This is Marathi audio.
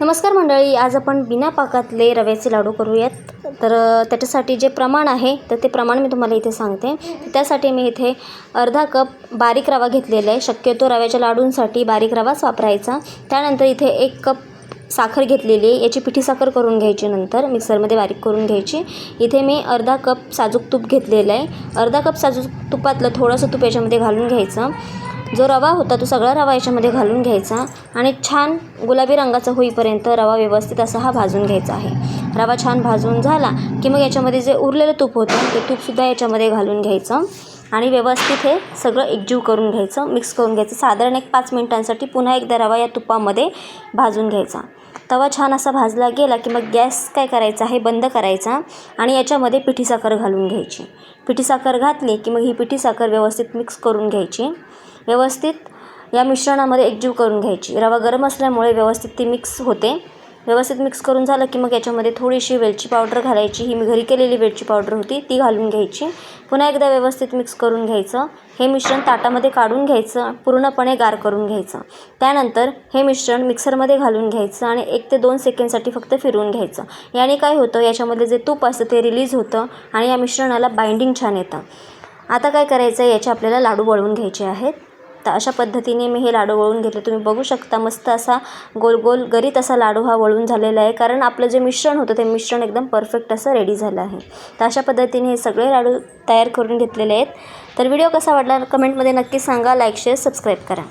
नमस्कार मंडळी, आज आपण बिना पाकातले रव्याचे लाडू करूयात. तर त्याच्यासाठी जे प्रमाण आहे तर ते प्रमाण मी तुम्हाला इथे सांगते. त्यासाठी मी इथे अर्धा कप बारीक रवा घेतलेला आहे. शक्यतो रव्याच्या लाडूंसाठी बारीक रवाच वापरायचा. त्यानंतर इथे 1 कप साखर घेतलेली आहे. याची पिठी साखर करून घ्यायची, नंतर मिक्सरमध्ये बारीक करून घ्यायची. इथे मी अर्धा कप साजूक तूप घेतलेलं आहे. अर्धा कप साजूक तुपातलं थोडंसं तूप याच्यामध्ये घालून घ्यायचं. जो रवा होता तो सगळा रवा याच्यामध्ये घालून घ्यायचा आणि छान गुलाबी रंगाचा होईपर्यंत रवा व्यवस्थित असा हा भाजून घ्यायचा आहे. रवा छान भाजून झाला की मग याच्यामध्ये जे उरलेलं तूप होतं ते तूपसुद्धा याच्यामध्ये घालून घ्यायचं आणि व्यवस्थित हे सगळं एकजीव करून घ्यायचं, मिक्स करून घ्यायचं. साधारण 5 मिनिटांसाठी पुन्हा एकदा रवा या तुपामध्ये भाजून घ्यायचा. तवा छान असा भाजला गेला की मग गॅस काय करायचा आहे, बंद करायचा आणि याच्यामध्ये पिठी साखर घालून घ्यायची. पिठी साखर घातली की मग ही पिठी साखर व्यवस्थित मिक्स करून घ्यायची. व्यवस्थित या मिश्रणामध्ये एकजीव करून घ्यायची. रवा गरम असल्यामुळे व्यवस्थित ती मिक्स होते. व्यवस्थित मिक्स करून झालं की मग याच्यामध्ये थोडीशी वेलची पावडर घालायची. ही मी घरी केलेली वेलची पावडर होती, ती घालून घ्यायची. पुन्हा एकदा व्यवस्थित मिक्स करून घ्यायचं. हे मिश्रण ताटामध्ये काढून घ्यायचं, पूर्णपणे गार करून घ्यायचं. त्यानंतर हे मिश्रण मिक्सरमध्ये घालून घ्यायचं आणि 1 ते 2 सेकंडसाठी फक्त फिरवून घ्यायचं. याने काय होतं, याच्यामधले जे तूप असतं ते रिलीज होतं आणि या मिश्रणाला बाइंडिंग छान येतं. आता काय करायचं, याचे आपल्याला लाडू वळवून घ्यायचे आहेत. तर अशा पद्धतीने मी हे लाडू वळून घेतले. तुम्ही बघू शकता मस्त असा गोल गोल गरीत असा लाडू हा वळून झालेला आहे, कारण आपलं जे मिश्रण होतं ते मिश्रण एकदम परफेक्ट असं रेडी झालं आहे. तर अशा पद्धतीने हे सगळे लाडू तयार करून घेतलेले आहेत. तर व्हिडिओ कसा वाटला कमेंटमध्ये नक्की सांगा. लाईक, शेअर, सबस्क्राईब करा.